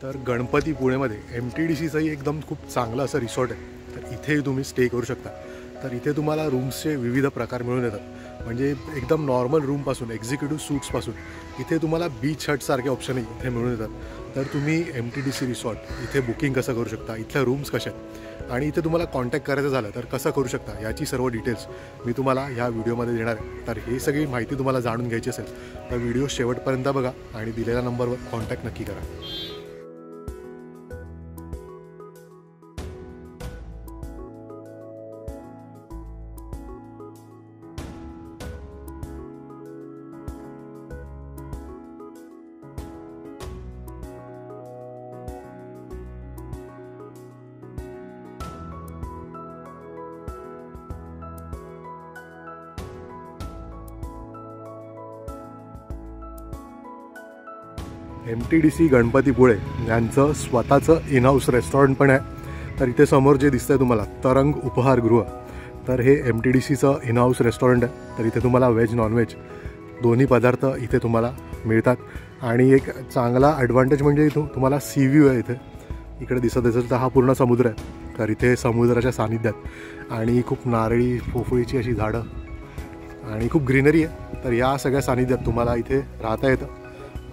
तर गणपतीपुळेमध्ये MTDCचंही एकदम खूप चांगलं असं रिसॉर्ट आहे. तर इथेही तुम्ही स्टे करू शकता. तर इथे तुम्हाला रूम्सचे विविध प्रकार मिळून येतात. म्हणजे एकदम नॉर्मल रूमपासून एक्झिक्युटिव्ह सूट्सपासून इथे तुम्हाला बीच हटसारखे ऑप्शनही इथे मिळून येतात. तर तुम्ही MTDC रिसॉर्ट इथे बुकिंग कसं करू शकता, इथल्या रूम्स कशा आहेत आणि इथे तुम्हाला कॉन्टॅक्ट करायचं झालं तर कसं करू शकता याची सर्व डिटेल्स मी तुम्हाला ह्या व्हिडिओमध्ये देणार आहे. तर हे सगळी माहिती तुम्हाला जाणून घ्यायची असेल तर व्हिडिओ शेवटपर्यंत बघा आणि दिलेल्या नंबरवर कॉन्टॅक्ट नक्की करा. MTDC गणपतीपुळे यांचं स्वतःचं इन हाऊस रेस्टॉरंट पण आहे. तर इथे समोर जे दिसतंय तुम्हाला तरंग उपहारगृह, तर हे MTDCचं इन हाऊस रेस्टॉरंट आहे. तर इथे तुम्हाला व्हेज नॉनव्हेज दोन्ही पदार्थ इथे तुम्हाला मिळतात. आणि एक चांगला ॲडव्हान्टेज म्हणजे तुम्हाला सी व्ह्यू आहे. इकडे दिसत असेल तर हा पूर्ण समुद्र आहे. तर इथे समुद्राच्या सानिध्यात आणि खूप नारळी पोफळीची अशी झाडं आणि खूप ग्रीनरी आहे. तर या सगळ्या सानिध्यात तुम्हाला इथे राहता येतं.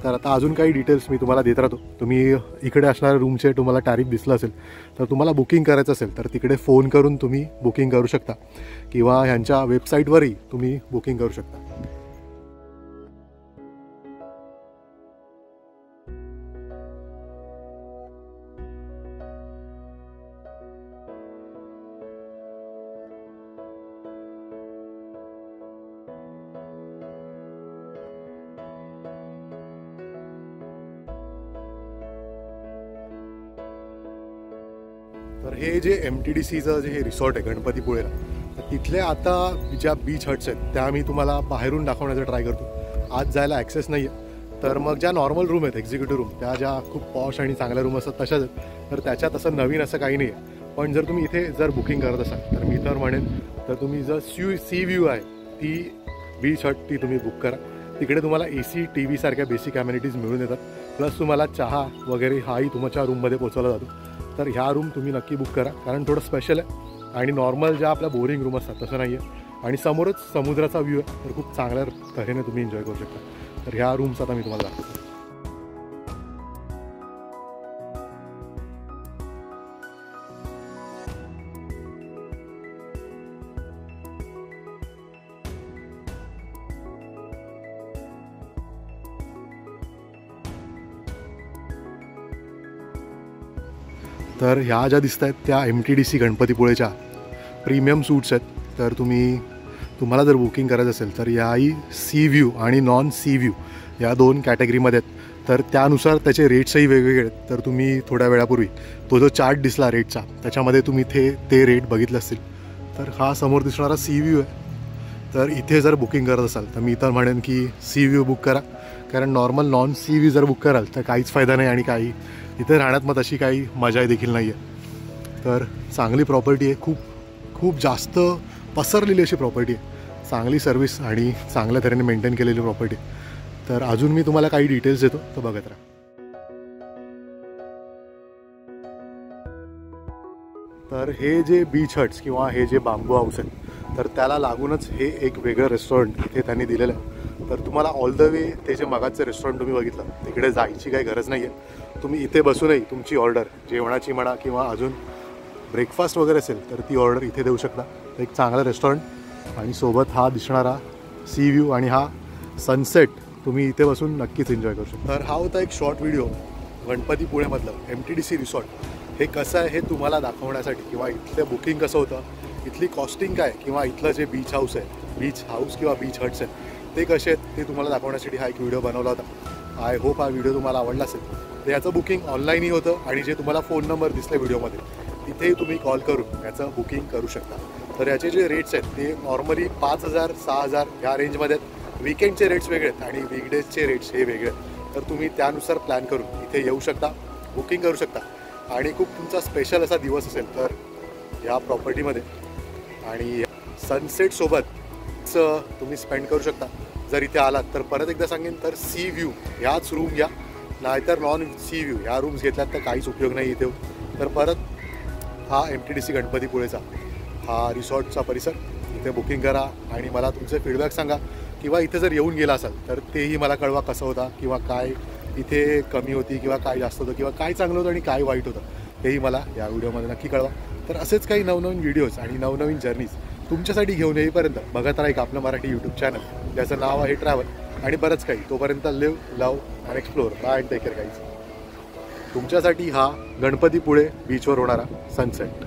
तर आता अजून काही डिटेल्स मी तुम्हाला देत राहतो. तुम्ही इकडे असणाऱ्या रूमचे तुम्हाला टॅरिफ दिसलं असेल तर तुम्हाला बुकिंग करायचं असेल तर तिकडे फोन करून तुम्ही बुकिंग करू शकता किंवा ह्यांच्या वेबसाईटवरही तुम्ही बुकिंग करू शकता. तर हे जे MTDCचं जे हे रिसॉर्ट आहे गणपतीपुळेला, तर तिथले आता ज्या बीच हट्स आहेत त्या मी तुम्हाला बाहेरून दाखवण्याचा ट्राय करतो. आज जायला ॲक्सेस नाही आहे. तर मग ज्या नॉर्मल रूम आहेत एक्झिक्युटिव्ह रूम त्या ज्या खूप पॉश आणि चांगल्या रूम असतात तशाच आहेत. तर त्याच्यात असं नवीन असं काही नाही आहे. पण जर तुम्ही इथे जर बुकिंग करत असाल तर मी तर म्हणेन तर तुम्ही जर सी व्ह्यू आहे ती बीच हट ती तुम्ही बुक करा. तिकडे तुम्हाला AC TV सारख्या बेसिक ॲम्युनिटीज मिळून येतात. प्लस तुम्हाला चहा वगैरे हाही तुमच्या रूममध्ये पोचवला जातो. तर ह्या रूम तुम्ही नक्की बुक करा कारण थोडं स्पेशल आहे आणि नॉर्मल ज्या आपल्या बोरिंग रूम असतात तसं नाही आहे. आणि समोरच समुद्राचा व्ह्यू आहे. तर खूप चांगल्या तऱ्हेने तुम्ही एन्जॉय करू शकता. तर ह्या रूम्स आता मी तुम्हाला दाखवतो. तर ह्या ज्या दिसत आहेत त्या MTDC गणपतीपुळेच्या प्रीमियम सूट्स आहेत. तर तुम्हाला जर बुकिंग करायचं असेल तर याही सी व्ह्यू आणि नॉन सी व्ह्यू या दोन कॅटेगरीमध्ये आहेत. तर त्यानुसार त्याचे रेट्सही वेगवेगळे आहेत. तर तुम्ही थोड्या वेळापूर्वी तो जो चार्ट दिसला रेटचा त्याच्यामध्ये तुम्ही ते रेट बघितले असतील. तर हा समोर दिसणारा सी व्ह्यू आहे. तर इथे जर बुकिंग करत असाल तर मी तर म्हणेन की सी व्ह्यू बुक करा कारण नॉर्मल नॉन सी व्ह्यू जर बुक कराल तर काहीच फायदा नाही आणि काही इथे राहण्यात मग तशी काही मजा देखील नाही आहे. तर चांगली प्रॉपर्टी आहे. खूप जास्त पसरलेली अशी प्रॉपर्टी आहे. चांगली सर्विस आणि चांगल्या तऱ्हेने मेंटेन केलेली प्रॉपर्टी. तर अजून मी तुम्हाला काही डिटेल्स देतो तर बघत राहा. तर हे जे बीच हट्स किंवा हे जे बांबू हाऊस आहेत तर त्याला लागूनच हे एक वेगळं रेस्टॉरंट इथे त्यांनी दिलेलं आहे. तर तुम्हाला ऑल द वे ते जे मगाचं रेस्टॉरंट तुम्ही बघितलं तिकडे जायची काही गरज नाही आहे. तुम्ही इथे बसूनही तुमची ऑर्डर जेवणाची म्हणा किंवा अजून ब्रेकफास्ट वगैरे असेल तर ती ऑर्डर इथे देऊ शकता. एक चांगलं रेस्टॉरंट आणि सोबत हा दिसणारा सी व्ह्यू आणि हा सनसेट तुम्ही इथे बसून नक्कीच एन्जॉय करू शकता. तर हा होता एक शॉर्ट व्हिडिओ गणपतीपुळेमधलं MTDC रिसॉर्ट. हे कसं आहे हे तुम्हाला दाखवण्यासाठी किंवा इथलं बुकिंग कसं होतं, इथली कॉस्टिंग काय किंवा इथलं जे बीच हाऊस किंवा बीच हट्स आहेत ते कसे आहेत ते तुम्हाला दाखवण्यासाठी हा एक व्हिडिओ बनवला होता. आय होप हा व्हिडिओ तुम्हाला आवडला असेल. तर याचं बुकिंग ऑनलाईनही होतं आणि जे तुम्हाला फोन नंबर दिसले व्हिडिओमध्ये तिथेही तुम्ही कॉल करून याचं बुकिंग करू शकता. तर याचे जे रेट्स आहेत ते नॉर्मली 5,000 6,000 ह्या रेंजमध्ये आहेत. वीकेंडचे रेट्स वेगळे आहेत आणि वीकडेजचे रेट्स हे वेगळे आहेत. तर तुम्ही त्यानुसार प्लॅन करून इथे येऊ शकता, बुकिंग करू शकता. आणि खूप तुमचा स्पेशल असा दिवस असेल तर ह्या प्रॉपर्टीमध्ये आणि सनसेटसोबत तुम्ही स्पेंड करू शकता. जर इथे आलात तर परत एकदा सांगेन तर सी व्ह्यू ह्याच रूम घ्या नाहीतर नॉन सी व्ह्यू ह्या रूम्स घेतल्यात तर काहीच उपयोग नाही इथे. तर परत हा MTDC गणपतीपुळेचा हा रिसॉर्टचा परिसर इथे बुकिंग करा आणि मला तुमचे फीडबॅक सांगा, किंवा इथे जर येऊन गेला असाल तर तेही मला कळवा कसं होता, किंवा काय इथे कमी होती किंवा काय जास्त होतं, किंवा काय चांगलं होतं आणि काय वाईट होतं हेही मला या व्हिडिओमध्ये नक्की कळवा. तर असेच काही नवनवीन व्हिडिओज आणि नवनवीन जर्नीज तुमच्यासाठी घेऊन येईपर्यंत बघत राहा एक आपलं मराठी यूट्यूब चॅनल ज्याचं नाव आहे ट्रॅव्हल, आणि बरंच काही. तोपर्यंत live, love and explore. Bye and take care guys. तुमच्यासाठी हा गणपतीपुळे बीचवर होणारा सनसेट.